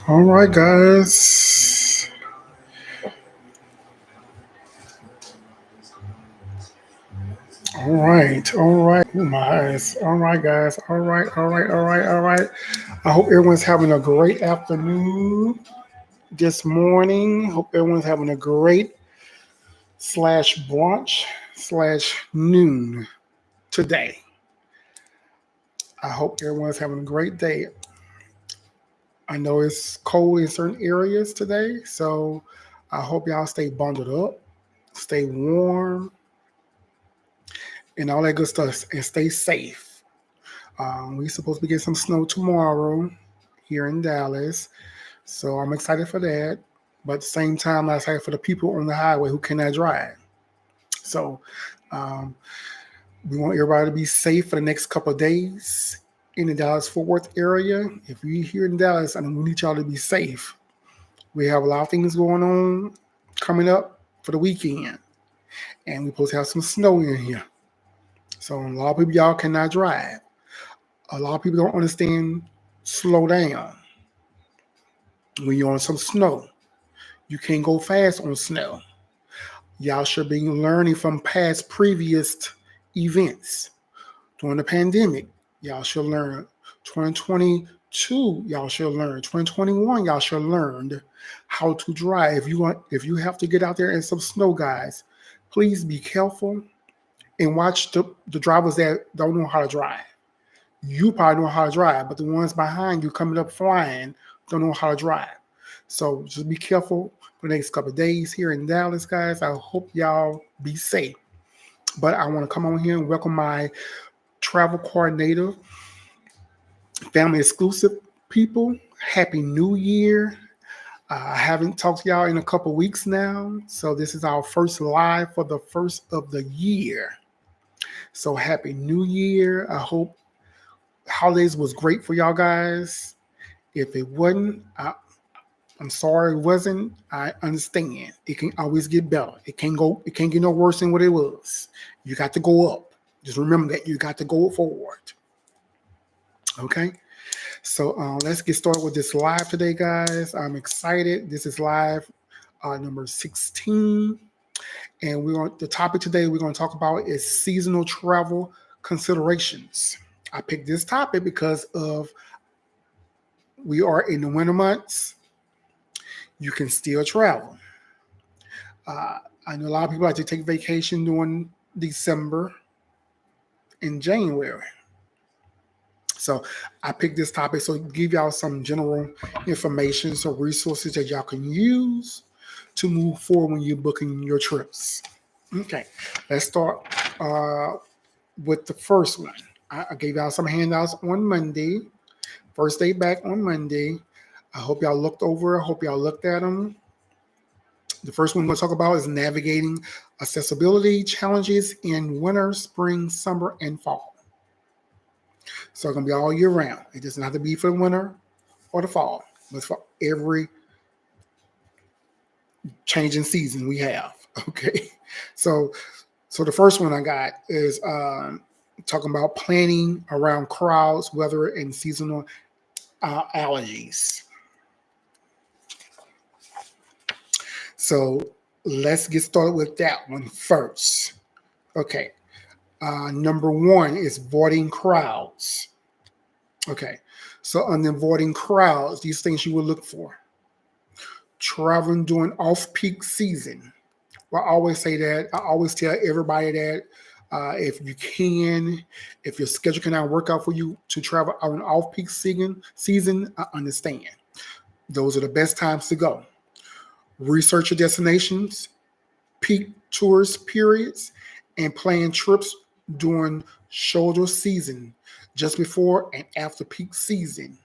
All right, guys. All right. Ooh, my eyes. All right, guys. All right. I hope everyone's having a great afternoon this morning. Hope everyone's having a great slash brunch slash noon today. I hope everyone's having a great day. I know it's cold in certain areas today, so I hope y'all stay bundled up, stay warm, and all that good stuff, and stay safe. We're supposed to get some snow tomorrow here in Dallas, so I'm excited for that. But at the same time, I'm excited for the people on the highway who cannot drive. So um, we want everybody to be safe for the next couple of days in the Dallas Fort Worth area. If you're here in Dallas, I mean, we need y'all to be safe. We have a lot of things going on coming up for the weekend, and we're supposed to have some snow in here. So a lot of people y'all cannot drive. A lot of people don't understand slow down when you're on some snow. You can't go fast on snow. Y'all should be learning from past previous events during the pandemic. Y'all should learn. 2022, y'all should learn. 2021, y'all should learn how to drive. If you have to get out there in some snow, guys, please be careful and watch the drivers that don't know how to drive. You probably know how to drive, but the ones behind you coming up flying don't know how to drive. So just be careful for the next couple of days here in Dallas, guys. I hope y'all be safe. But I want to come on here and welcome my travel coordinator, family exclusive people. Happy New Year. I haven't talked to y'all in a couple of weeks now. So this is our first live for the first of the year. So happy New Year. I hope holidays was great for y'all guys. If it wasn't, I'm sorry it wasn't. I understand. It can always get better. It can't get no worse than what it was. You got to go up. Just remember that you got to go forward. Okay. So let's get started with this live today, guys. I'm excited. This is live number 16. And the topic today we're going to talk about is seasonal travel considerations. I picked this topic because of we are in the winter months. You can still travel. I know a lot of people like to take vacation during December and January. So I picked this topic so give y'all some general information, some resources that y'all can use to move forward when you're booking your trips. Okay, let's start with the first one. I gave y'all some handouts on Monday. First day back on Monday. I hope y'all looked over. I hope y'all looked at them. The first one we'll talk about is navigating accessibility challenges in winter, spring, summer, and fall. So it's going to be all year round. It doesn't have to be for the winter or the fall, but for every changing season we have. Okay. So the first one I got is talking about planning around crowds, weather, and seasonal allergies. So let's get started with that one first. Okay. Number one is avoiding crowds. Okay. So on avoiding crowds, these things you will look for. Traveling during off-peak season. Well, I always say that. I always tell everybody that if your schedule cannot work out for you to travel on off-peak season, I understand. Those are the best times to go. Research your destinations, peak tourist periods, and plan trips during shoulder season, just before and after peak season.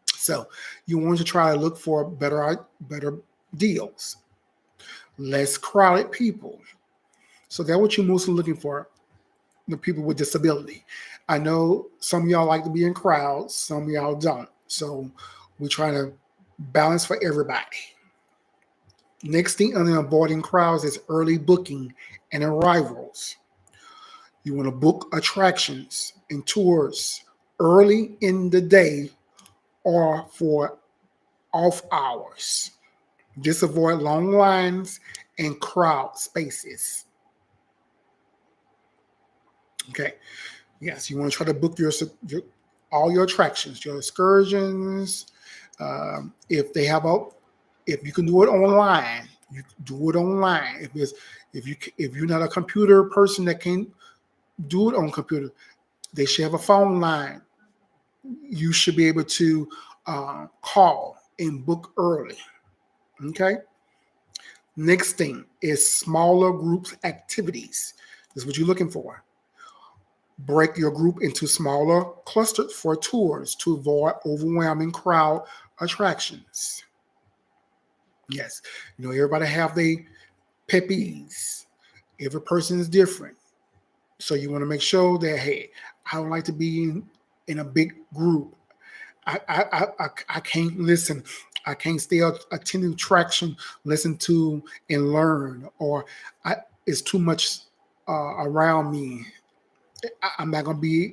So you want to try to look for better deals, less crowded people. So that's what you're mostly looking for, the people with disability. I know some of y'all like to be in crowds, some of y'all don't. So we try to balance for everybody. Next thing on the avoiding crowds is early booking and arrivals. You want to book attractions and tours early in the day or for off hours. Just avoid long lines and crowd spaces. Okay. Yes, you want to try to book your all your attractions, your excursions. If they have a, if you can do it online, you do it online. If you're not a computer person that can do it on computer, they should have a phone line. You should be able to call and book early. Okay. Next thing is smaller groups activities. This is what you're looking for. Break your group into smaller clusters for tours to avoid overwhelming crowd attractions. Yes, everybody have their peppies. Every person is different. So you want to make sure that, hey, I would like to be in a big group. I can't listen. I can't stay attending traction, listen to and learn, or it's too much around me. I'm not going to be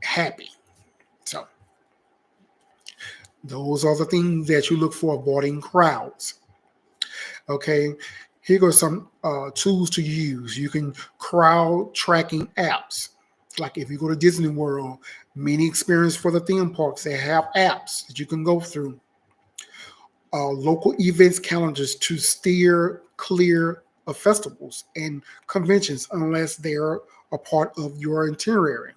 happy. So those are the things that you look for avoiding crowds. Okay, here goes some tools to use. You can crowd tracking apps. Like if you go to Disney World, many experience for the theme parks, they have apps that you can go through. Local events calendars to steer clear of festivals and conventions unless they're a part of your itinerary.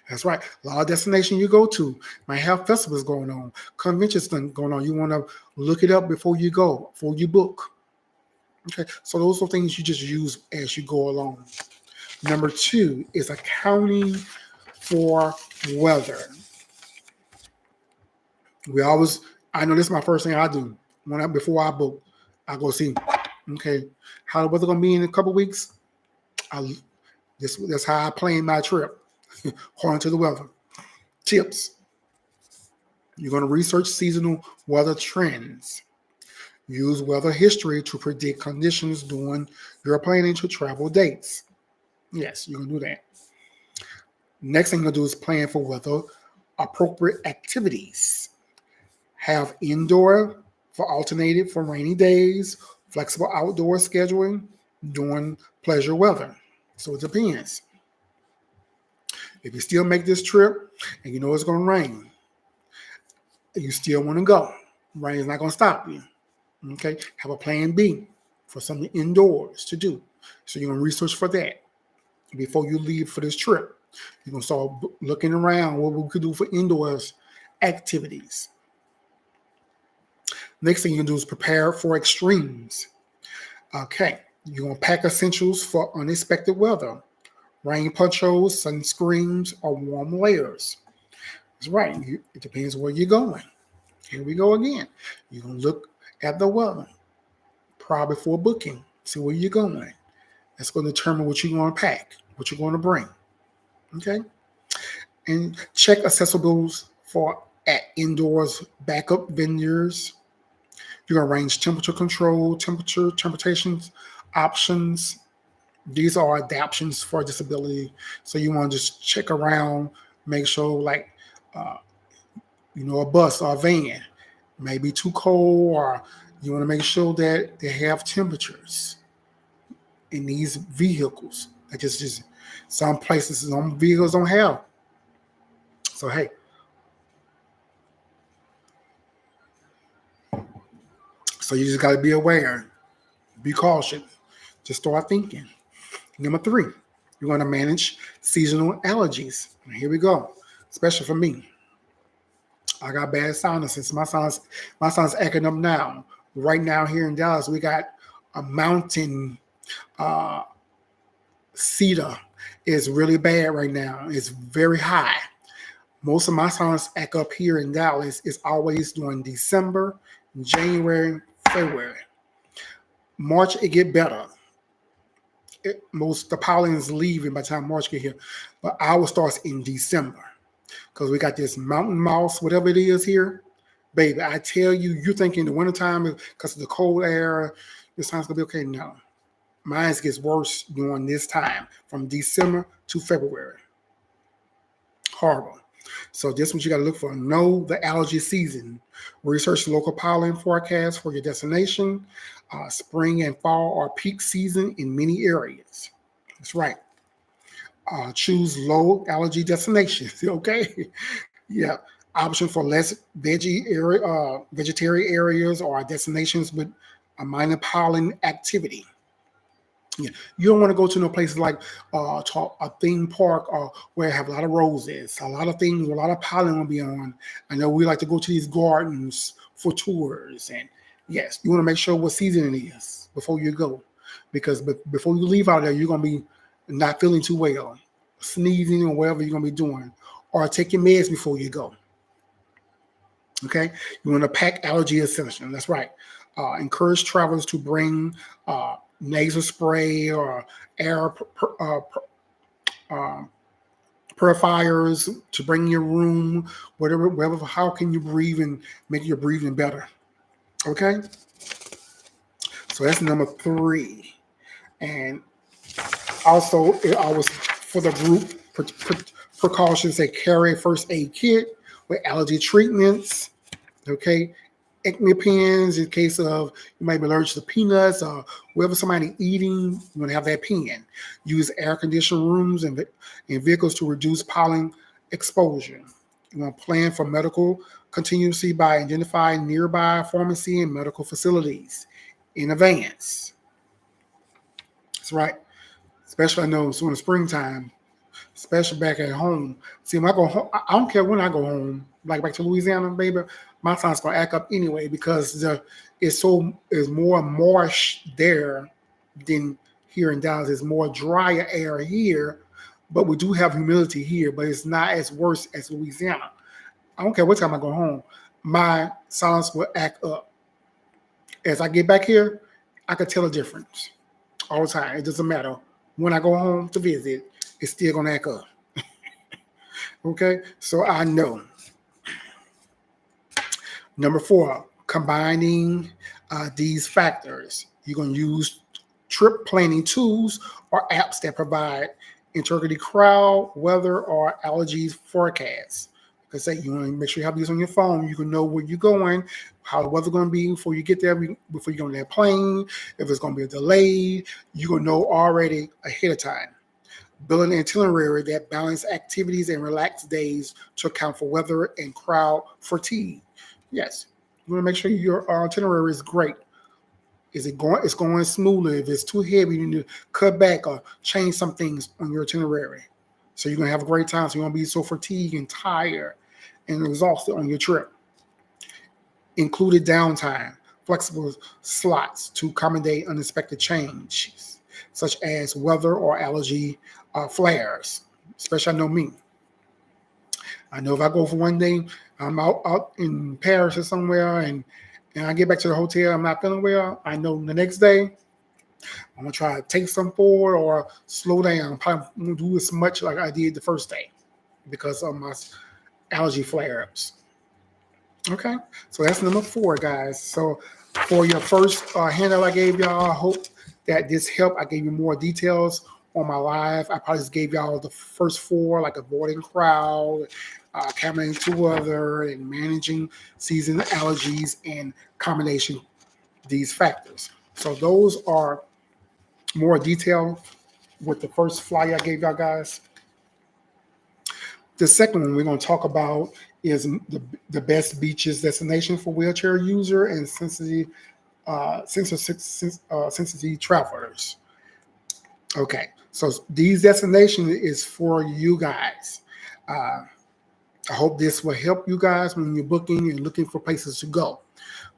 That's right. A lot of destinations you go to might have festivals going on, conventions going on. You want to look it up before you go, before you book. Okay, so those are things you just use as you go along. Number 2 is accounting for weather. I know this is my first thing I do before I book. I go see, okay, how the weather gonna be in a couple weeks. That's how I plan my trip, according to the weather. Tips: you're going to research seasonal weather trends. Use weather history to predict conditions during your planning to travel dates. Yes, you can do that. Next thing you're going to do is plan for weather appropriate activities. Have indoor for alternated for rainy days, flexible outdoor scheduling during pleasure weather. So it depends. If you still make this trip and you know it's going to rain, you still want to go. Rain is not going to stop you. Okay, have a plan B for something indoors to do. So you're going to research for that before you leave for this trip. You're going to start looking around what we could do for indoors activities. Next thing you can do is prepare for extremes. Okay, you're going to pack essentials for unexpected weather. Rain ponchos, sunscreens, or warm layers. That's right. It depends where you're going. Here we go again. You're going to look at the weather prior before booking. See where you're going. That's going to determine what you're going to pack, what you're going to bring. Okay? And check accessibles for at indoors backup vendors. You're going to arrange temperature control, temperations, options. These are adaptions for disability. So you want to just check around, make sure like, a bus or a van may be too cold, or you want to make sure that they have temperatures in these vehicles. Like just some places, some vehicles don't have. So, hey, so you just got to be aware, be cautious, just start thinking. Number 3, you're going to manage seasonal allergies. And here we go, especially for me. I got bad sinuses. My son's acting up now. Right now here in Dallas, we got a mountain cedar. Is really bad right now. It's very high. Most of my sinus act up here in Dallas is always during December, January, February. March, it get better. The pollen's leaving by the time March get here. But ours starts in December. Because we got this mountain mouse, whatever it is here. Baby, I tell you, you think in the wintertime, because of the cold air, this time's going to be okay. No. Mine gets worse during this time, from December to February. Horrible. So this is what you got to look for. Know the allergy season. Research local pollen forecasts for your destination. Spring and fall are peak season in many areas. That's right. Choose low allergy destinations. Okay. Yeah. Option for less vegetarian areas or destinations with a minor pollen activity. Yeah. You don't want to go to no places like a theme park where have a lot of roses, a lot of things, a lot of pollen will be on. I know we like to go to these gardens for tours, and yes, you want to make sure what season it is before you go, because before you leave out there, you're gonna be not feeling too well, sneezing or whatever you're gonna be doing, or take your meds before you go. Okay, you want to pack allergy essentials. That's right. Encourage travelers to bring nasal spray or air uh, purifiers to bring in your room, whatever. How can you breathe and make your breathing better? Okay, so that's number three. And also, I was for the group precautions. They carry a first aid kit with allergy treatments. Okay, acne pens in case of you might be allergic to peanuts or whatever somebody eating, you want to have that pen. Use air conditioned rooms and vehicles to reduce pollen exposure. You want to plan for medical contingency by identifying nearby pharmacy and medical facilities in advance. That's right. Especially I know so in the springtime, especially back at home. See, when I go home, I don't care when I go home, like back to Louisiana, baby, my son's gonna act up anyway because it's more marsh there than here in Dallas. It's more drier air here, but we do have humidity here, but it's not as worse as Louisiana. I don't care what time I go home, my silence will act up. As I get back here, I could tell a difference all the time. It doesn't matter. When I go home to visit, it's still gonna act up. Okay, so I know. Number four, combining these factors. You're going to use trip planning tools or apps that provide integrity crowd, weather, or allergies forecasts. Like I say, you want to make sure you have these on your phone. You can know where you're going, how the weather's going to be before you get there, before you get on that plane. If it's going to be a delay, you're going to know already ahead of time. Build an itinerary that balances activities and relaxed days to account for weather and crowd fatigue. Yes, you want to make sure your itinerary is great. Is it going? It's going smoothly. If it's too heavy, you need to cut back or change some things on your itinerary. So you're gonna have a great time. So you won't be so fatigued and tired and exhausted on your trip. Included downtime, flexible slots to accommodate unexpected changes, such as weather or allergy flares. Especially, I know me. I know if I go for one day, I'm out in Paris or somewhere, and I get back to the hotel, I'm not feeling well. I know the next day I'm gonna try to take some forward or slow down. I'm probably won't do as much like I did the first day because of my allergy flare-ups. Okay, so that's number four, guys. So for your first handout I gave y'all, I hope that this helped. I gave you more details on my live. I probably just gave y'all the first four, like avoiding crowd, accommodating to weather, and managing season allergies and combination these factors. So those are more detailed with the first flyer I gave y'all guys. The second one we're going to talk about is the best beaches destination for wheelchair user and sensitive travelers. Okay, so these destinations is for you guys. I hope this will help you guys when you're booking and looking for places to go.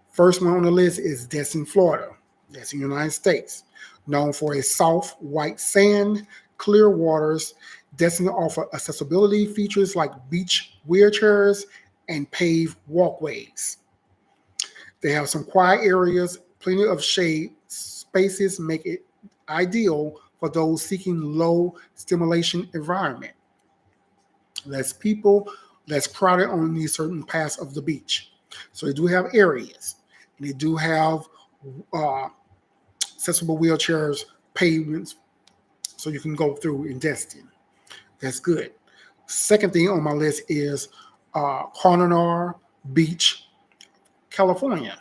First one on the list is Destin, Florida. That's in the United States. Known for its soft white sand, clear waters, Destin offer accessibility features like beach wheelchairs and paved walkways. They have some quiet areas, plenty of shade spaces, make it ideal for those seeking low stimulation environment. Less people, less crowded on these certain parts of the beach. So they do have areas. And they do have uh, accessible wheelchairs, pavements, so you can go through in Destin. That's good. Second thing on my list is Coronado Beach, California.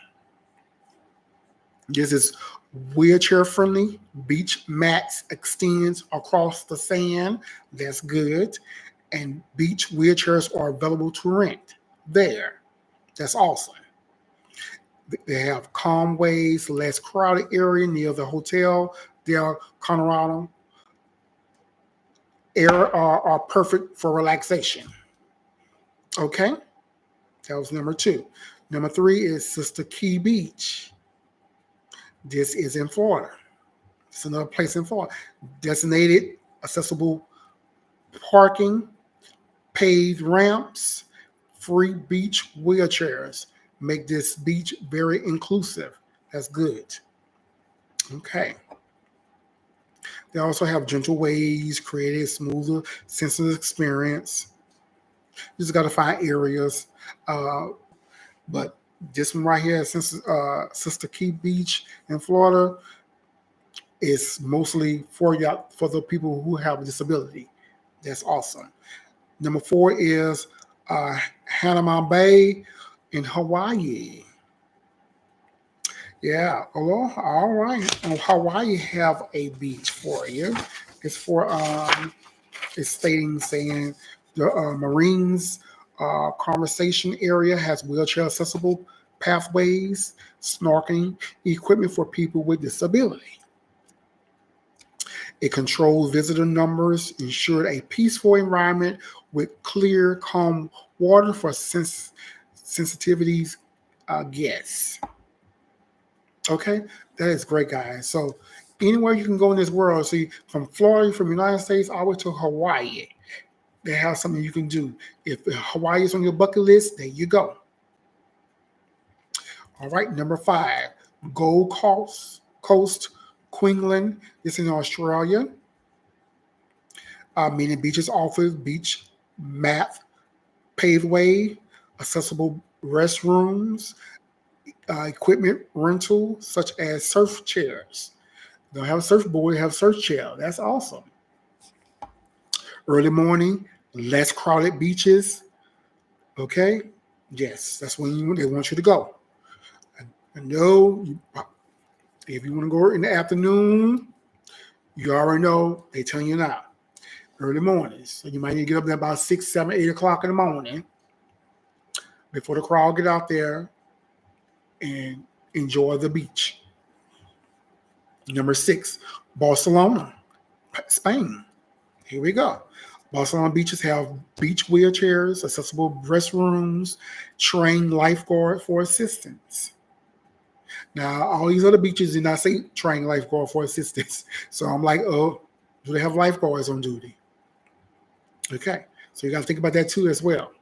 This is wheelchair friendly. Beach mats extends across the sand. That's good. And beach wheelchairs are available to rent there. That's awesome. They have calm ways, less crowded area near the hotel. Their Colorado air are perfect for relaxation. Okay, that was number two. Number three is Sister Key Beach. This is in Florida. It's another place in Florida. Designated accessible parking, paved ramps, free beach wheelchairs. Make this beach very inclusive. That's good. Okay. They also have gentle ways, created a smoother sensory experience. You just got to find areas. Uh, but this one right here, since Sister Key Beach in Florida, is mostly for y'all, for the people who have a disability. That's awesome. Number four is Hanama Bay in Hawaii. Yeah, well, all right. Hawaii have a beach for you. It's for it's stating saying the Marines conversation area has wheelchair accessible pathways, snorkeling equipment for people with disability. It controls visitor numbers, ensured a peaceful environment with clear, calm water for sensitivities guests. Okay, that is great, guys. So anywhere you can go in this world, see from Florida, from the United States, all the way to Hawaii, they have something you can do. If Hawaii is on your bucket list, there you go. All right, number five, Gold Coast, Queensland. This is in Australia. Many beaches offer beach mat, paved way, accessible restrooms, equipment rental such as surf chairs. They don't have a surfboard, they have surf chair. That's awesome. Early morning, less crowded beaches. Okay, yes, that's when they want you to go. I know if you want to go in the afternoon, you already know they tell you now. Early mornings, so you might need to get up there about 6, 7, 8 o'clock in the morning before the crowd get out there and enjoy the beach. Number six, Barcelona, Spain. Here we go. Barcelona beaches have beach wheelchairs, accessible restrooms, trained lifeguard for assistance. Now, all these other beaches did not say trained lifeguard for assistance. So I'm like, oh, do they have lifeguards on duty? Okay, so you got to think about that too as well.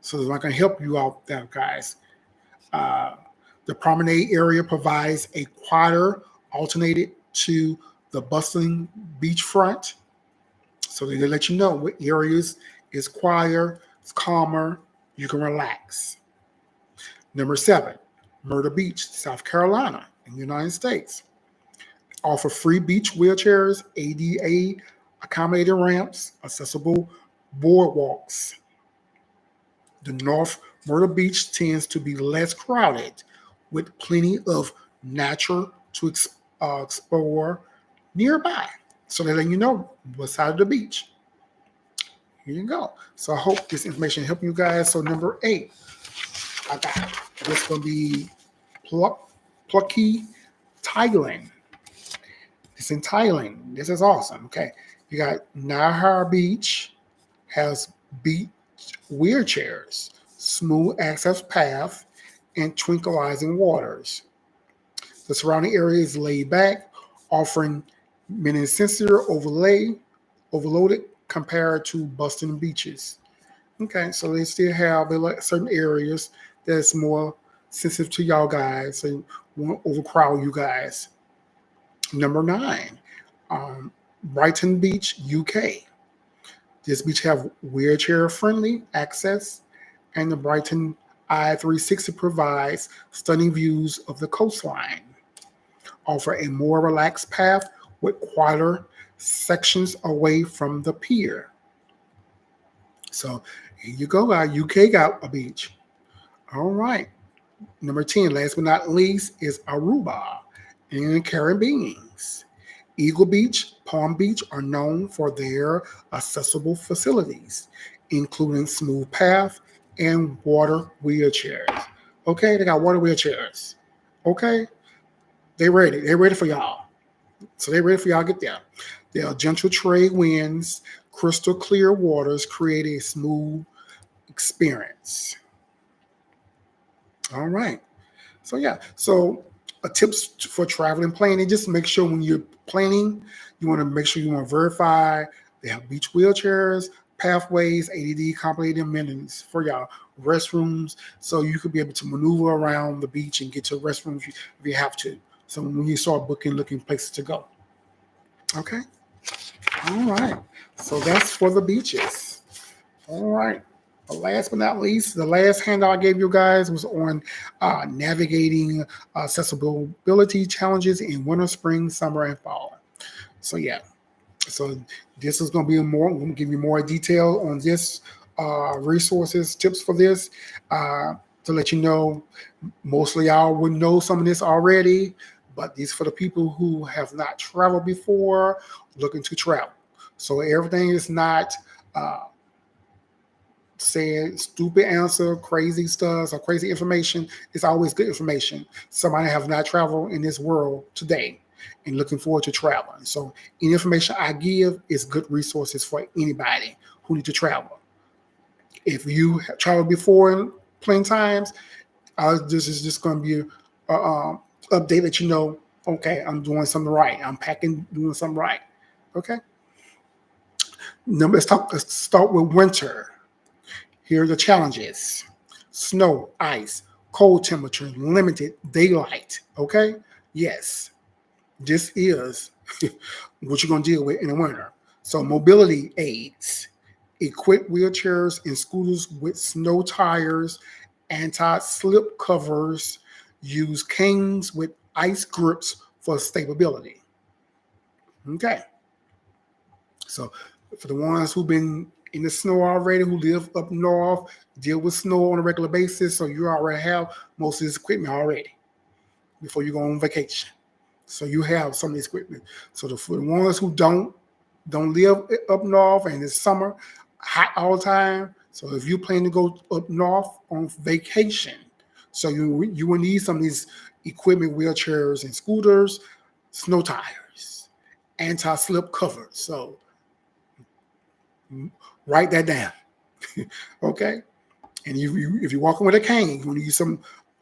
So it's not going to help you out there, guys. The promenade area provides a quieter alternative to the bustling beachfront. So they let you know what areas is quieter, it's calmer, you can relax. Number seven, Myrtle Beach, South Carolina, in the United States. Offer free beach wheelchairs, ADA accommodated ramps, accessible boardwalks. The North Myrtle Beach tends to be less crowded with plenty of nature to explore nearby. So they're letting you know what side of the beach. Here you go. So I hope this information helped you guys. So number 8, I got this going to be Plucky, Thailand. It's in Thailand. This is awesome. Okay. You got Nahar Beach has beach wheelchairs, smooth access path, and tranquilizing waters. The surrounding area is laid back, offering many sensor overloaded compared to Boston beaches. Okay, so they still have certain areas that's more sensitive to y'all guys, so you won't overcrowd you guys. Number 9, Brighton Beach, UK. This beach have wheelchair-friendly access, and the Brighton I-360 provides stunning views of the coastline. Offer a more relaxed path with quieter sections away from the pier. So here you go, guys. UK got a beach. All right. Number 10, last but not least, is Aruba in the Caribbeans. Eagle Beach, Palm Beach are known for their accessible facilities, including smooth path and water wheelchairs. Okay, they got water wheelchairs. Okay, they ready. They ready for y'all. So they ready for y'all to get there. There are gentle trade winds, crystal clear waters create a smooth experience. All right. So yeah. So tips for traveling planning. Just make sure when you're planning, you want to make sure you want to verify they have beach wheelchairs, pathways, ADD complicated amenities for y'all, restrooms, so you could be able to maneuver around the beach and get to restrooms if you have to. So when you start booking, looking places to go. Okay. All right. So that's for the beaches. All right. Last but not least, the last handout I gave you guys was on navigating accessibility challenges in winter, spring, summer, and fall. So yeah, so this is going to be more. I'm going to give you more detail on this resources, tips for this to let you know. Mostly y'all would know some of this already, but these for the people who have not traveled before, looking to travel. So everything is not. Saying stupid answer, crazy stuff, or crazy information. It's always good information. Somebody have not traveled in this world today and looking forward to traveling. So any information I give is good resources for anybody who need to travel. If you have traveled before plenty times, this is just going to be a update that you know, okay, I'm doing something right. I'm packing, doing something right. Okay. Now let's start with winter. Here are the challenges: snow, ice, cold temperature, limited daylight. Okay? Yes, this is what you're going to deal with in the winter. So, mobility aids, equip wheelchairs and scooters with snow tires, anti slip covers, use canes with ice grips for stability. Okay. So, for the ones who've been in the snow already, who live up north, deal with snow on a regular basis, so you already have most of this equipment already before you go on vacation. So you have some of this equipment. So for the ones who don't live up north and it's summer, hot all the time. So if you plan to go up north on vacation, so you will need some of these equipment, wheelchairs and scooters, snow tires, anti-slip covers. So write that down. Okay. And if you're walking with a cane, you want to use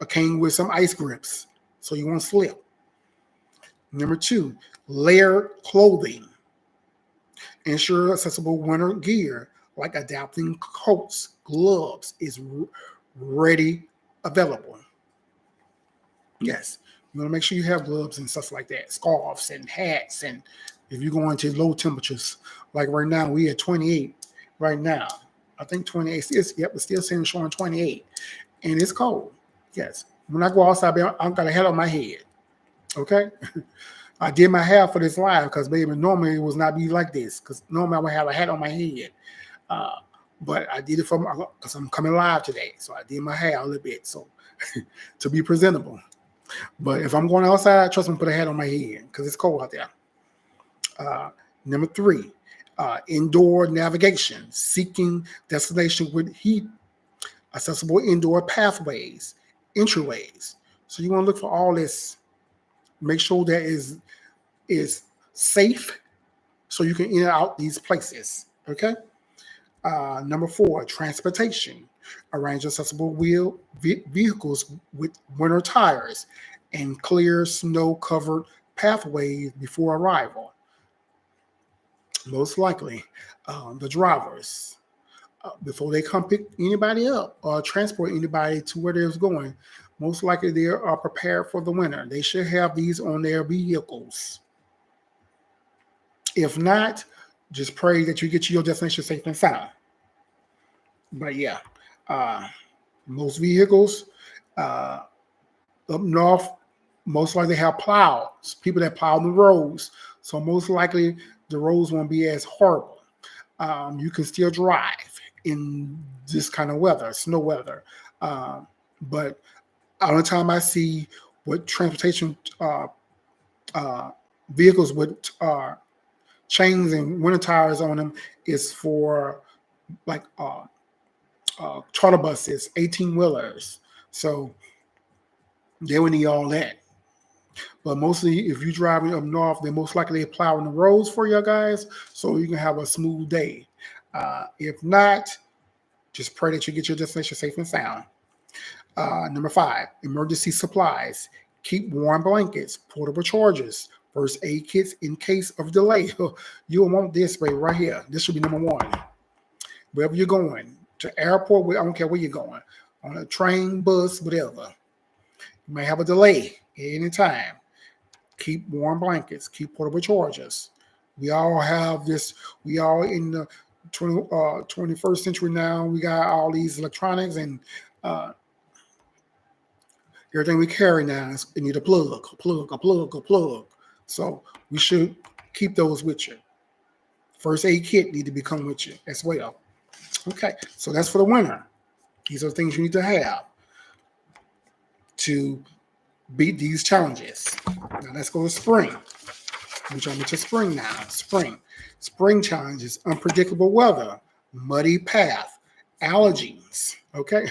a cane with some ice grips so you won't slip. Number 2, layer clothing. Ensure accessible winter gear like adapting coats, gloves is ready available. Yes, you want to make sure you have gloves and stuff like that, scarves and hats. And if you're going to low temperatures, like right now, we at 28 right now. I think 28 is, yep, it's still saying showing 28. And it's cold. Yes. When I go outside, I've got a hat on my head. Okay. I did my hair for this live because, baby, normally it would not be like this because normally I would have a hat on my head. But I did it because I'm coming live today. So I did my hair a little bit so to be presentable. But if I'm going outside, trust me, put a hat on my head because it's cold out there. Number 3, indoor navigation, seeking destination with heat, accessible indoor pathways, entryways. So you want to look for all this. Make sure that is safe so you can in and out these places. Okay. Number 4, transportation. Arrange accessible vehicles with winter tires and clear snow-covered pathways before arrival. Most likely, the drivers, before they come pick anybody up or transport anybody to where they're going, most likely they are prepared for the winter. They should have these on their vehicles. If not, just pray that you get to your destination safe and sound. But yeah, most vehicles up north most likely have plows, people that plow the roads. So most likely the roads won't be as horrible. You can still drive in this kind of weather, snow weather. But All the time I see what transportation uh, vehicles with chains and winter tires on them is for like charter buses, 18 wheelers. So they would need all that. But mostly, if you're driving up north, they're most likely plowing the roads for you guys, so you can have a smooth day. If not, just pray that you get your destination safe and sound. Number 5, emergency supplies. Keep warm blankets, portable chargers, first aid kits in case of delay. You'll want this right here. This should be number 1. Wherever you're going, to airport, I don't care where you're going, on a train, bus, whatever. You may have a delay at any time. Keep warm blankets, keep portable chargers. We all have this, we all in the 21st century now. We got all these electronics and everything we carry now is you need a plug. So we should keep those with you. First aid kit need to become with you as well. Okay, so that's for the winter. These are things you need to have to beat these challenges. Now let's go to spring. We're jumping to spring now. Spring challenges: unpredictable weather, muddy path, allergies. Okay.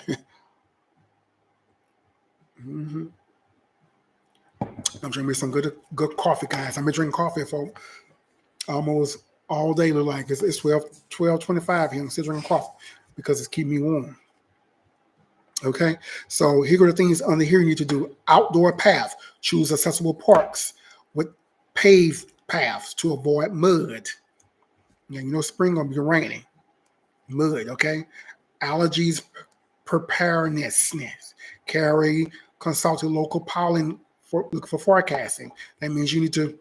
Mm-hmm. I'm drinking me some good coffee, guys. I've been drinking coffee for almost all day. Look like it's 12:25 here. I'm still drinking coffee because it's keeping me warm. Okay, so here are the things under here you need to do. Outdoor path. Choose accessible parks with paved paths to avoid mud. Yeah, you know spring gonna be raining. Mud, okay? Allergies preparedness. Consult a local pollen look for forecasting. That means you need to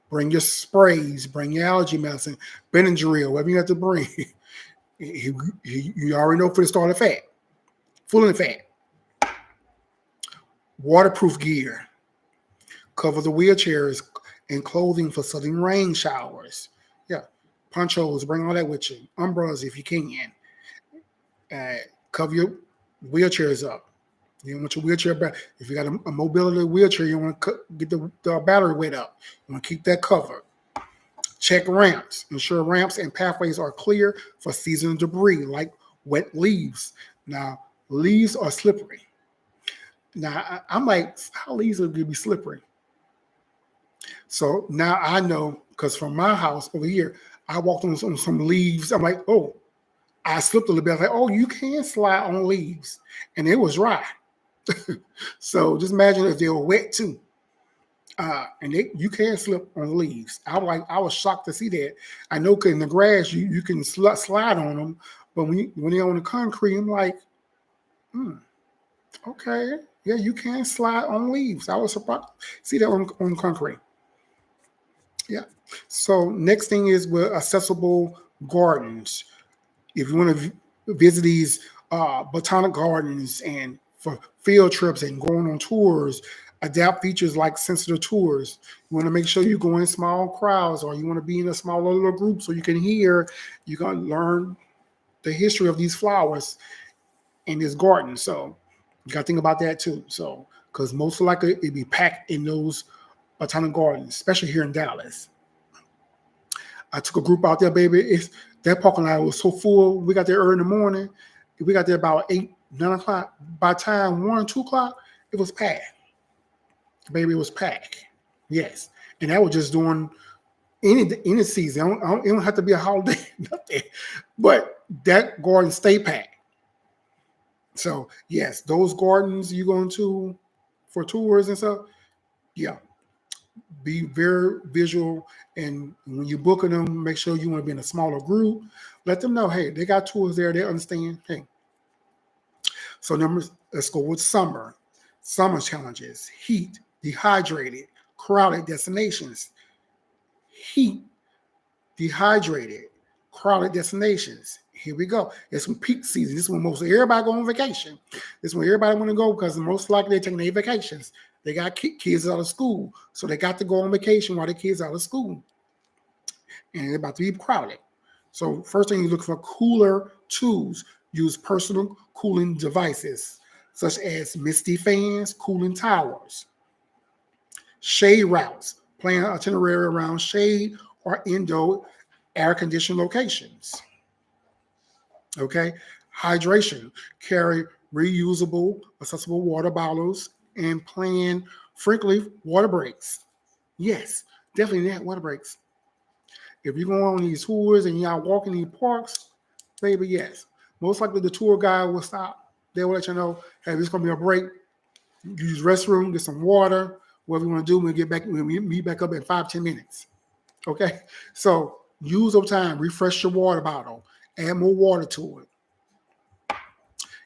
bring your sprays, bring your allergy medicine, Benadryl, whatever you have to bring. You already know for the start of fat. Full of fat. Waterproof gear. Cover the wheelchairs and clothing for sudden rain showers. Yeah. Ponchos, bring all that with you. Umbrellas if you can. Cover your wheelchairs up. You don't want your wheelchair back. If you got a mobility wheelchair, you want to get the battery weight up. You want to keep that covered. Check ramps. Ensure ramps and pathways are clear for seasonal debris like wet leaves. Now, leaves are slippery. Now, I'm like, how leaves would be slippery? So now I know, because from my house over here, I walked on some leaves. I'm like, oh, I slipped a little bit. I was like, oh, you can slide on leaves. And it was dry. So just imagine if they were wet too. And you can slip on leaves. I was shocked to see that. I know in the grass you can slide on them, but when they're on the concrete, I'm like, okay, yeah, you can slide on leaves. I was surprised see that on concrete. Yeah. So next thing is with accessible gardens. If you want to visit these botanic gardens and for field trips and going on tours, adapt features like sensitive tours. You want to make sure you go in small crowds, or you want to be in a smaller little group so you can learn the history of these flowers in this garden. So you got to think about that too. So, because most likely it'd be packed in those botanic gardens, especially here in Dallas. I took a group out there, baby. That parking lot was so full. We got there early in the morning. We got there about 8, 9 o'clock. By the time 1, 2 o'clock, it was packed. Baby, it was packed. Yes. And that was just during any season. It don't have to be a holiday, nothing. But that garden stay packed. So, yes, those gardens you going to for tours and stuff, yeah. Be very visual, and when you're booking them, make sure you want to be in a smaller group. Let them know, hey, they got tours there. They understand. Hey, so let's go with summer. Summer challenges: heat, dehydrated, crowded destinations. Heat, dehydrated, crowded destinations. Here we go. It's when peak season. This is when most everybody go on vacation. This is when everybody want to go because most likely they're taking their vacations. They got kids out of school, so they got to go on vacation while the kids out of school. And they're about to be crowded. So first thing you look for cooler tools. Use personal cooling devices such as misty fans, cooling towers, shade routes, plan itinerary around shade or indoor air-conditioned locations. Okay, hydration, carry reusable, accessible water bottles, and plan frequently water breaks. Yes, definitely that water breaks. If you're going on these tours and y'all walking these parks, baby, yes. Most likely the tour guide will stop. They will let you know, hey, this is gonna be a break. Use restroom, get some water, whatever you want to do. We'll get back, we'll meet back up in 5-10 minutes. Okay. So use your time, refresh your water bottle, add more water to it.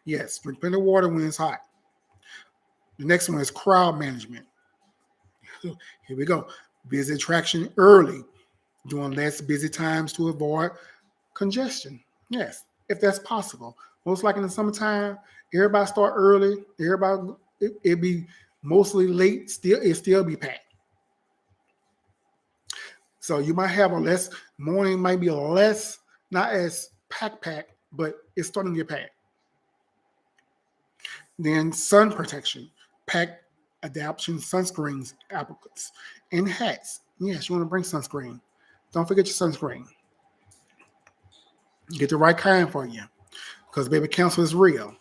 Yes, drink plenty of water when it's hot. The next one is crowd management. Here we go. Visit attraction early during less busy times to avoid congestion. Yes, if that's possible. Most likely in the summertime, everybody start early. Everybody it be mostly late. Still be packed. So you might have a less morning, might be a less not as packed, but it's starting to get packed. Then sun protection, pack adaptation sunscreens, applicants, and hats. Yes, you want to bring sunscreen. Don't forget your sunscreen. Get the right kind for you. Because baby, cancer is real.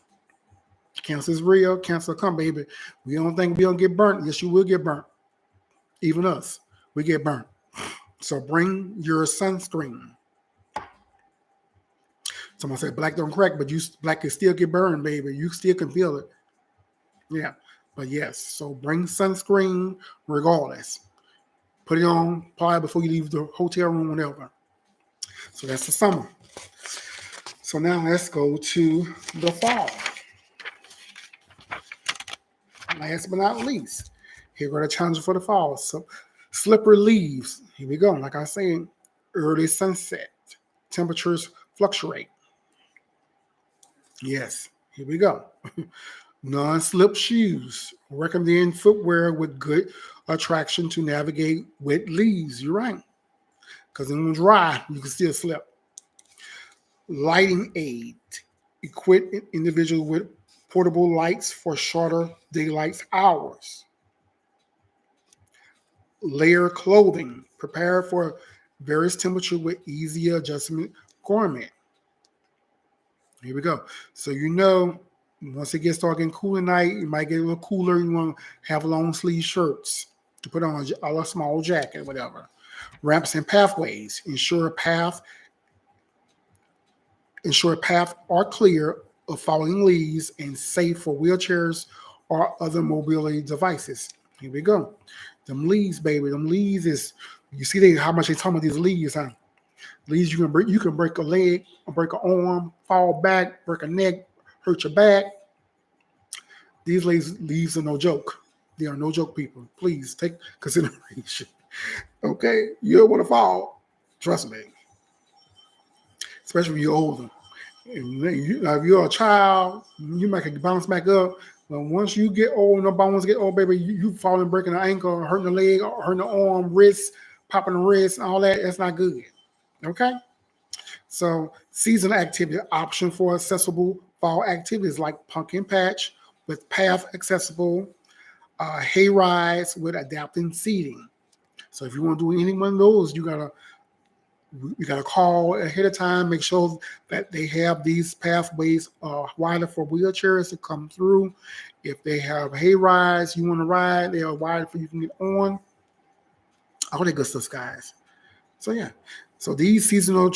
Cancer is real. Cancer come, baby. We don't think we don't get burnt. Yes, you will get burnt. Even us, we get burnt. So bring your sunscreen. Someone said black don't crack, but black can still get burned, baby. You still can feel it. Yeah. But yes, so bring sunscreen regardless. Put it on probably before you leave the hotel room, whatever. So that's the summer. So now let's go to the fall. Last but not least, here go the challenges for the fall. So slippery leaves. Here we go. Like I said, early sunset. Temperatures fluctuate. Yes, here we go. Non-slip shoes. Recommend footwear with good attraction to navigate wet leaves. You're right. Because when it's dry, you can still slip. Lighting aid. Equip individuals with portable lights for shorter daylight hours. Layer clothing. Prepare for various temperature with easy adjustment garment. Here we go. So you know, once it gets dark and cool at night, it might get a little cooler. You want to have long sleeve shirts to put on a small jacket, whatever. Ramps and pathways. Ensure path are clear of falling leaves and safe for wheelchairs or other mobility devices. Here we go. Them leaves, baby. Them leaves is, you see how much they talking about these leaves, huh? Leaves you can break a leg, break an arm, fall back, break a neck, hurt your back. These leaves are no joke. They are no joke, people. Please take consideration. Okay, you don't want to fall. Trust me. Especially when you're older. If you're a child, you might bounce back up. But once you get old, no bones get old, baby, you falling, breaking an ankle, hurting the leg, hurting the arm, wrist, popping the wrist, all that. That's not good. Okay. So seasonal activity option for accessible fall activities like pumpkin patch with path accessible, hay rides with adapting seating. So if you want to do any one of those, you gotta call ahead of time, make sure that they have these pathways wider for wheelchairs to come through. If they have hay rides you want to ride, they are wider for you to get on. All that good stuff, guys. So yeah. So these seasonal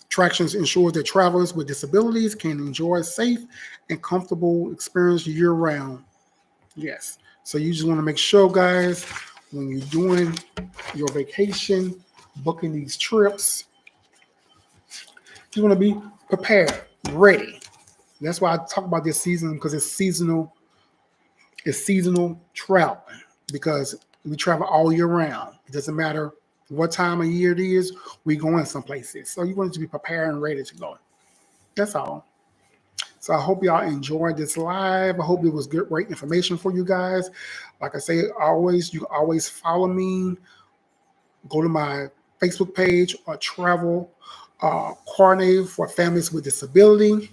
attractions ensure that travelers with disabilities can enjoy a safe and comfortable experience year round. Yes. So you just want to make sure, guys, when you're doing your vacation, booking these trips, you want to be prepared, ready. That's why I talk about this season, because it's seasonal. It's seasonal travel because we travel all year round. It doesn't matter what time of year it is, we going some places. So you want to be prepared and ready to go. That's all. So I hope y'all enjoyed this live. I hope it was great information for you guys. Like I say, you always follow me. Go to my Facebook page or travel coordinator for families with disability.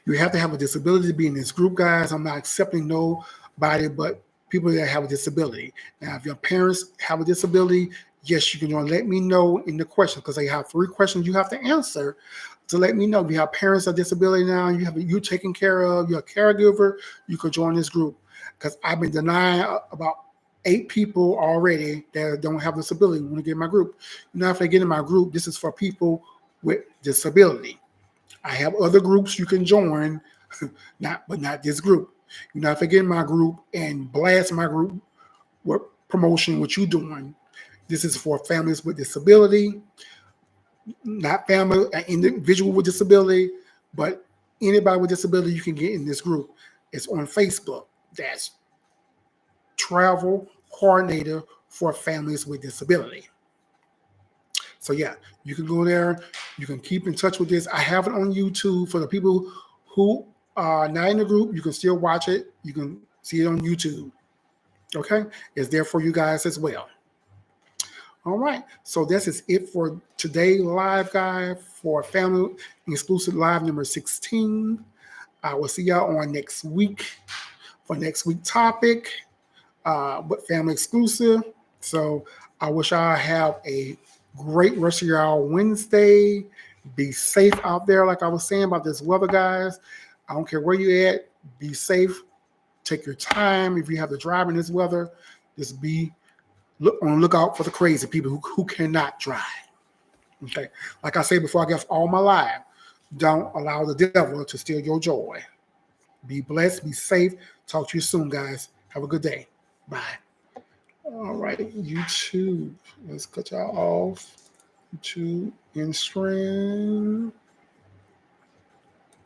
You have to have a disability to be in this group, guys. I'm not accepting nobody but people that have a disability. Now, if your parents have a disability, yes, you can join. Let me know in the question because they have 3 questions you have to answer to let me know. If you have parents with disability now, you taken care of, you're a caregiver, you could join this group. Because I've been denying about 8 people already that don't have disability want to get in my group. Now, if they get in my group, this is for people with disability. I have other groups you can join, but not this group. You're not forgetting my group and blast my group with promotion, what you doing. This is for families with disability, not family, an individual with disability, but anybody with disability you can get in this group. It's on Facebook. That's Travel Coordinator for Families with Disability. So yeah, you can go there. You can keep in touch with this. I have it on YouTube for the people who are not in the group. You can still watch it. You can see it on YouTube. Okay, it's there for you guys as well. All right, so this is it for today live, guy, for Family Exclusive Live number 16. I will see y'all on next week for next week topic, but Family Exclusive. So I wish I have a great rest of y'all Wednesday. Be safe out there, like I was saying about this weather, guys. I don't care where you're at. Be safe. Take your time. If you have to drive in this weather, just be on the lookout for the crazy people who cannot drive. Okay. Like I said before, I guess all my life, don't allow the devil to steal your joy. Be blessed. Be safe. Talk to you soon, guys. Have a good day. Bye. All right, YouTube. Let's cut y'all off. YouTube, Instagram.